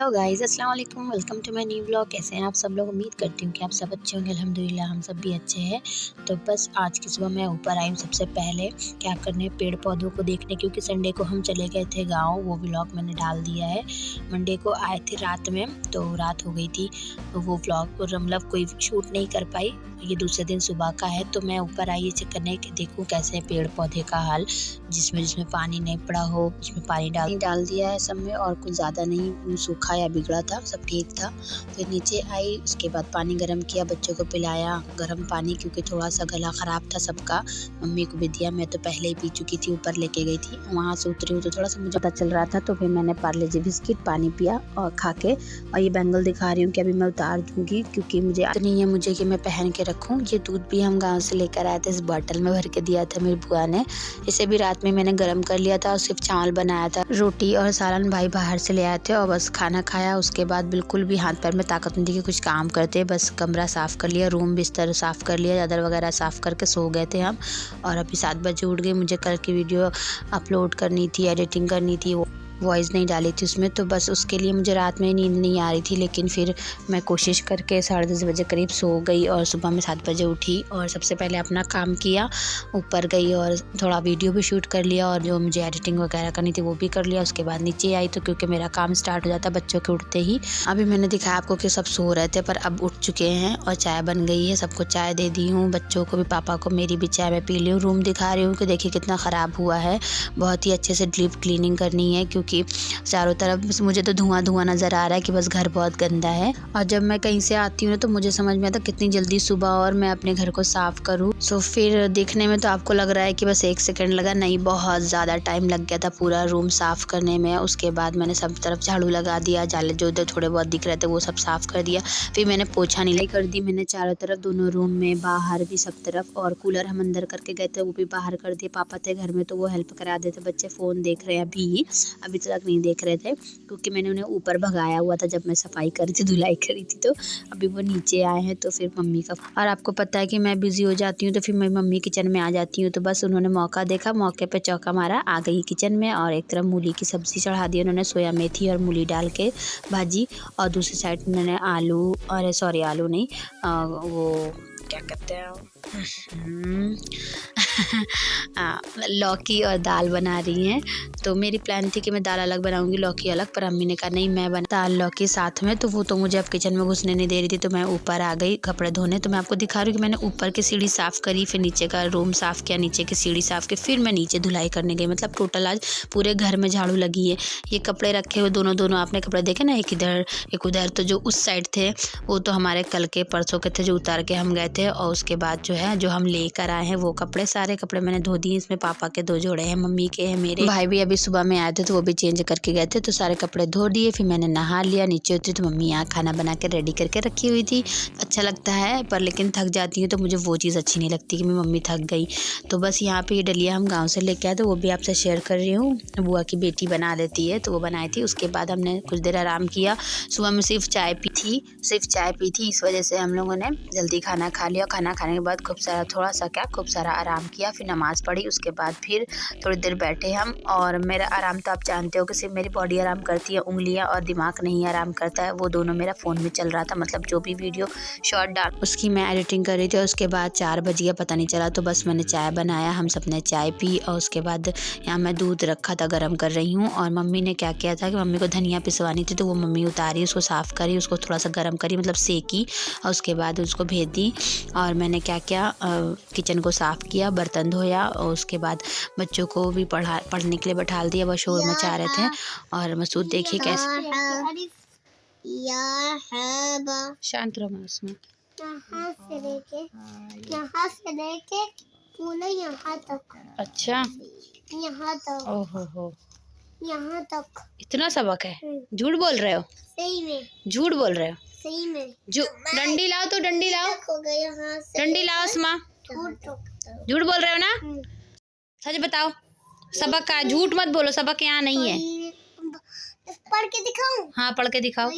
Hello guys, अस्सलाम वालेकुम। Welcome to my new vlog. कैसे हैं आप सब लोग? उम्मीद करती हूँ कि आप सब अच्छे होंगे। अल्हम्दुलिल्लाह हम सब भी अच्छे हैं। तो बस आज की सुबह मैं ऊपर आई हूँ सबसे पहले क्या करने, पेड़ पौधों को देखने, क्योंकि संडे को हम चले गए थे गाँव। वो व्लॉग मैंने डाल दिया है। मंडे को आए थे रात में, तो रात हो गई थी, तो वो व्लॉग मतलब कोई शूट नहीं कर पाई। ये दूसरे दिन सुबह का है, तो मैं ऊपर आई चेक करने कि देखूँ कैसे है पेड़ पौधे का हाल। जिसमें जिसमें पानी नहीं पड़ा हो उसमें पानी डाल दिया है सब में, और कुछ ज़्यादा नहीं सूखा या बिगड़ा था, सब ठीक था। फिर नीचे आई, उसके बाद पानी गर्म किया, बच्चों को पिलाया गर्म पानी, क्योंकि थोड़ा सा गला ख़राब था सबका। मम्मी को भी दिया, मैं तो पहले ही पी चुकी थी, ऊपर लेके गई थी। वहाँ से उतरी हूँ तो थोड़ा सा मुझे पता चल रहा था, तो फिर मैंने पार्ले जी बिस्किट पानी पिया और खा के, और ये बैंगल दिखा रही हूँ कि अभी मैं उतार दूँगी, क्योंकि मुझे आदत नहीं है मुझे कि मैं पहन के रखूँ। ये दूध भी हम गाँव से लेकर आए थे, इस बॉटल में भर के दिया था मेरी बुआ ने। इसे भी रात में मैंने गर्म कर लिया था और सिर्फ चावल बनाया था, रोटी और सालन भाई बाहर से ले आए थे, और बस खाना खाया। उसके बाद बिल्कुल भी हाथ पैर में ताकत नहीं थी कि कुछ काम करते, बस कमरा साफ़ कर लिया, रूम बिस्तर साफ़ कर लिया, चादर वगैरह साफ़ करके सो गए थे हम। और अभी 7 बजे उठ गई, मुझे कल की वीडियो अपलोड करनी थी, एडिटिंग करनी थी, वो वॉइस नहीं डाली थी उसमें, तो बस उसके लिए मुझे रात में नींद नहीं आ रही थी। लेकिन फिर मैं कोशिश करके 10:30 बजे करीब सो गई, और सुबह में 7 बजे उठी और सबसे पहले अपना काम किया, ऊपर गई और थोड़ा वीडियो भी शूट कर लिया, और जो मुझे एडिटिंग वगैरह करनी थी वो भी कर लिया। उसके बाद नीचे आई, तो क्योंकि मेरा काम स्टार्ट हो जाता है बच्चों के उठते ही। अभी मैंने दिखाया आपको कि सब सो रहे थे, पर अब उठ चुके हैं और चाय बन गई है, सबको चाय दे दी हूँ, बच्चों को भी, पापा को, मेरी भी चाय मैं पी ली हूँ। रूम दिखा रही हूँ कि देखिए कितना ख़राब हुआ है, बहुत ही अच्छे से डीप क्लीनिंग करनी है, क्योंकि चारों तरफ बस मुझे तो धुआं धुआं नज़र आ रहा है कि बस घर बहुत गंदा है। और जब मैं कहीं से आती हूँ तो मुझे समझ में आता कितनी जल्दी सुबह और मैं अपने घर को साफ़ करूँ। सो फिर देखने में तो आपको लग रहा है कि बस 1 सेकंड लगा, नहीं, बहुत ज़्यादा टाइम लग गया था पूरा रूम साफ़ करने में। उसके बाद मैंने सब तरफ झाड़ू लगा दिया, जाले जो उधर थोड़े बहुत दिख रहे थे वो सब साफ़ कर दिया। फिर मैंने पोछा नहीं कर दी, मैंने चारों तरफ, दोनों रूम में, बाहर भी, सब तरफ। और कूलर हम अंदर करके गए थे, वो भी बाहर कर दिए। पापा थे घर में तो वो हेल्प करा देते। बच्चे फ़ोन देख रहे हैं अभी तक नहीं देख रहे थे, क्योंकि मैंने उन्हें ऊपर भगाया हुआ था जब मैं सफाई कर रही थी, धुलाई कर रही थी। तो अभी वो नीचे आए हैं, तो फिर मम्मी का, और आपको पता है कि मैं बिज़ी हो जाती हूँ तो फिर मेरी मम्मी किचन में आ जाती हूँ। तो बस उन्होंने मौका देखा, मौके पे चौका मारा, आ गई किचन में, और एक तरफ मूली की सब्ज़ी चढ़ा दी उन्होंने, सोया मेथी और मूली डाल के भाजी, और दूसरी साइड उन्होंने आलू, और सॉरी आलू नहीं, वो क्या कहते हैं लौकी और दाल बना रही हैं। तो मेरी प्लान थी कि मैं दाल अलग बनाऊंगी, लौकी अलग, पर अम्मी ने कहा नहीं, मैं बना दाल लौकी साथ में। तो वो तो मुझे अब किचन में घुसने नहीं दे रही थी, तो मैं ऊपर आ गई कपड़े धोने। तो मैं आपको दिखा रही हूँ कि मैंने ऊपर की सीढ़ी साफ़ करी, फिर नीचे का रूम साफ़ किया, नीचे की सीढ़ी साफ़ की, फिर मैं नीचे धुलाई करने गई। मतलब टोटल आज पूरे घर में झाड़ू लगी है। ये कपड़े रखे हुए दोनों आपने कपड़े देखे ना, एक इधर एक उधर, तो जो उस साइड थे वो तो हमारे कल के परसों के थे, जो उतार के हम गए थे। और उसके बाद जो है, जो हम लेकर आए हैं वो कपड़े, सारे कपड़े मैंने धो दिए। इसमें पापा के 2 जोड़े हैं, मम्मी के हैं, मेरे भाई भी अभी सुबह में आए थे तो वो भी चेंज करके गए थे, तो सारे कपड़े धो दिए। फिर मैंने नहा लिया, नीचे उतरी तो मम्मी यहाँ खाना बना के रेडी करके रखी हुई थी। अच्छा लगता है, पर लेकिन थक जाती हूँ तो मुझे वो चीज़ अच्छी नहीं लगती कि मेरी मम्मी थक गई। तो बस यहाँ पे ये डलिया हम गाँव से लेके आए, तो वो भी आपसे शेयर कर रही हूँ। बुआ की बेटी बना देती है, तो वो बनाई थी। उसके बाद हमने कुछ देर आराम किया। सुबह में सिर्फ चाय पी थी, इस वजह से हम लोगों ने जल्दी खाना खा लिया। खाना खाने के बाद खूब सारा आराम किया, फिर नमाज़ पढ़ी। उसके बाद फिर थोड़ी देर बैठे हम, और मेरा आराम तो आप जानते हो कि सिर्फ मेरी बॉडी आराम करती है, उंगलियां और दिमाग नहीं आराम करता है। वो दोनों मेरा फ़ोन में चल रहा था, मतलब जो भी वीडियो शॉर्ट डाल उसकी मैं एडिटिंग कर रही थी। और उसके बाद 4 बज गया, पता नहीं चला। तो बस मैंने चाय बनाया, हम सब ने चाय पी, और उसके बाद यहाँ मैं दूध रखा था, गर्म कर रही हूँ। और मम्मी ने क्या किया था कि मम्मी को धनिया पिसवानी थी, तो वो मम्मी उतारी, उसको साफ़ करी, उसको थोड़ा सा गर्म करी, मतलब सेकी, और उसके बाद उसको भेज दी। और मैंने क्या किया, किचन को साफ़ किया, बर्तन धोया, और उसके बाद बच्चों को भी पढ़ने के लिए बैठा दिया, वो शोर मचा रहे थे। और मसूद देखिए कैसे, शांत रहो उसमें, यहाँ से लेके पूरा यहाँ तक। अच्छा, यहाँ तक, ओहो हो, यहाँ तक। इतना सबक है? झूठ बोल रहे हो, सही में, झूठ बोल रहे हो। सही में। जो डंडी लाओ, तो डंडी लाओ, हो गया यहाँ से, डंडी लाओ उस्मा, झूठ बोल रहे हो ना? सच बताओ, सबक का झूठ मत बोलो, सबक यहाँ नहीं है। पढ़ के दिखाऊं? हाँ, पढ़ के दिखाओ।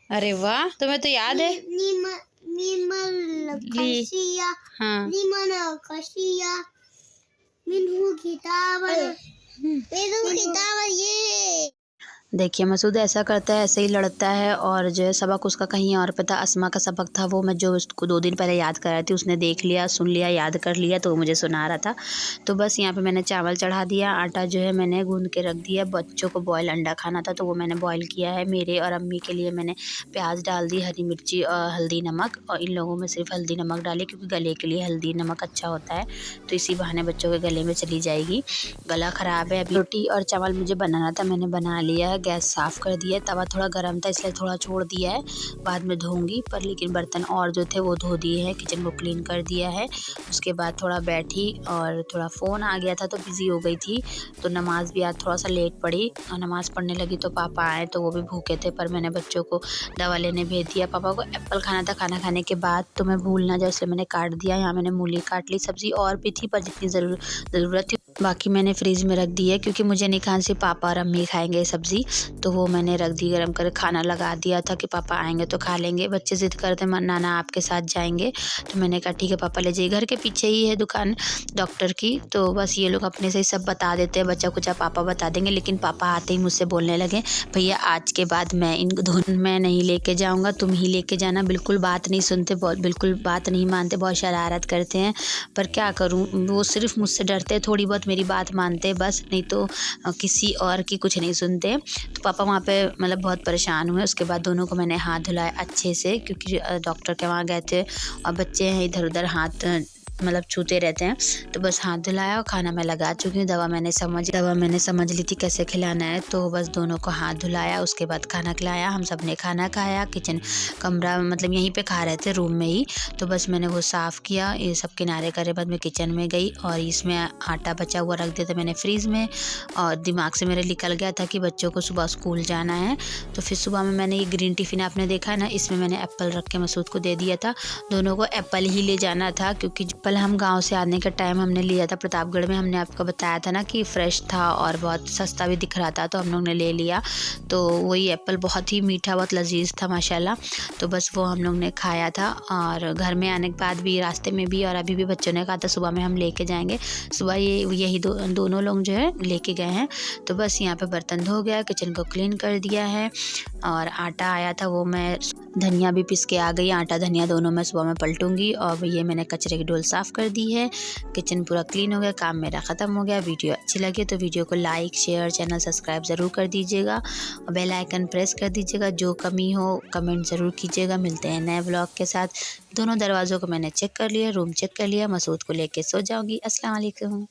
अरे वाह, तुम्हें तो याद है। हाँ, मिनहु किताब देखिए मसूद ऐसा करता है, ऐसे ही लड़ता है और जो है सबक उसका कहीं और पे था। अस्मा का सबक था वो मैं जो उसको 2 दिन पहले याद करा रही थी, उसने देख लिया, सुन लिया, याद कर लिया तो वो मुझे सुना रहा था। तो बस यहाँ पे मैंने चावल चढ़ा दिया, आटा जो है मैंने गूँध के रख दिया। बच्चों को बॉयल अंडा खाना था तो वो मैंने बॉयल किया है। मेरे और अम्मी के लिए मैंने प्याज़ डाल दी, हरी मिर्ची और हल्दी नमक, और इन लोगों में सिर्फ हल्दी नमक डाली क्योंकि गले के लिए हल्दी नमक अच्छा होता है, तो इसी बहाने बच्चों के गले में चली जाएगी। गला ख़राब है अभी। रोटी और चावल मुझे बनाना था, मैंने बना लिया है। गैस साफ़ कर दिया है, तवा थोड़ा गर्म था इसलिए थोड़ा छोड़ दिया है, बाद में धोऊंगी। पर लेकिन बर्तन और जो थे वो धो दिए हैं, किचन को क्लीन कर दिया है। उसके बाद थोड़ा बैठी और थोड़ा फ़ोन आ गया था तो बिज़ी हो गई थी। तो नमाज़ भी आज थोड़ा सा लेट पढ़ी और नमाज़ पढ़ने लगी तो पापा आए तो वो भी भूखे थे, पर मैंने बच्चों को दवा लेने भेज दिया। पापा को एप्पल खाना था खाना खाने के बाद, तो मैं भूल ना जाए इसलिए मैंने काट दिया। यहाँ मैंने मूली काट ली, सब्ज़ी और भी थी पर जितनी ज़रूरत थी बाकी मैंने फ्रिज में रख दी है क्योंकि मुझे नहीं खानी, सिर्फ पापा और अम्मी खाएंगे सब्ज़ी, तो वो मैंने रख दी गरम कर। खाना लगा दिया था कि पापा आएंगे तो खा लेंगे। बच्चे ज़िद करते नाना आपके साथ जाएंगे, तो मैंने कहा ठीक है पापा ले जाइए। घर के पीछे ही है दुकान डॉक्टर की, तो बस ये लोग अपने से ही सब बता देते हैं, बच्चा कुछ पापा बता देंगे। लेकिन पापा आते ही मुझसे बोलने लगे भैया आज के बाद मैं इन दोनों मैं नहीं लेके जाऊँगा, तुम ही लेके जाना। बिल्कुल बात नहीं सुनते, बहुत बिल्कुल बात नहीं मानते, बहुत शरारत करते हैं, पर क्या करूँ, वो सिर्फ मुझसे डरते हैं, थोड़ी बहुत मेरी बात मानते बस, नहीं तो किसी और की कुछ नहीं सुनते। तो पापा वहाँ पे मतलब बहुत परेशान हुए। उसके बाद दोनों को मैंने हाथ धुलाया अच्छे से क्योंकि डॉक्टर के वहाँ गए थे और बच्चे हैं इधर उधर हाथ मतलब छूते रहते हैं, तो बस हाथ धुलाया और खाना मैं लगा चुकी हूँ। दवा मैंने समझ ली थी कैसे खिलाना है, तो बस दोनों को हाथ धुलाया, उसके बाद खाना खिलाया। हम सब ने खाना खाया, किचन कमरा मतलब यहीं पे खा रहे थे रूम में ही, तो बस मैंने वो साफ़ किया, ये सब किनारे करे बाद मैं किचन में गई और इसमें आटा बचा हुआ रख दिया था मैंने फ्रीज़ में, और दिमाग से मेरे निकल गया था कि बच्चों को सुबह स्कूल जाना है। तो फिर सुबह में मैंने ये ग्रीन टिफ़िन आपने देखा है ना, इसमें मैंने एप्पल रख के मसूद को दे दिया था। दोनों को एप्पल ही ले जाना था क्योंकि एप्पल हम गांव से आने के टाइम हमने लिया था प्रतापगढ़ में, हमने आपको बताया था ना कि फ़्रेश था और बहुत सस्ता भी दिख रहा था, तो हम लोग ने ले लिया। तो वही एप्पल बहुत ही मीठा, बहुत लजीज था माशाल्लाह, तो बस वो हम लोग ने खाया था। और घर में आने के बाद भी, रास्ते में भी, और अभी भी बच्चों ने कहा था सुबह में हम लेके जाएंगे। सुबह यही दोनों लोग जो है लेके गए हैं। तो बस यहाँ पे बर्तन धो गया, किचन को क्लीन कर दिया है, और आटा आया था वो मैं धनिया भी पीस के आ गई, आटा धनिया दोनों मैं सुबह में पलटूंगी। और ये मैंने कचरे की डोल साफ़ कर दी है, किचन पूरा क्लीन हो गया, काम मेरा ख़त्म हो गया। वीडियो अच्छी लगे तो वीडियो को लाइक शेयर चैनल सब्सक्राइब ज़रूर कर दीजिएगा और बेल आइकन प्रेस कर दीजिएगा। जो कमी हो कमेंट ज़रूर कीजिएगा। मिलते हैं नए ब्लॉग के साथ। दोनों दरवाज़ों को मैंने चेक कर लिया, रूम चेक कर लिया, मसूद को लेके सो जाऊँगी। अस्सलाम वालेकुम।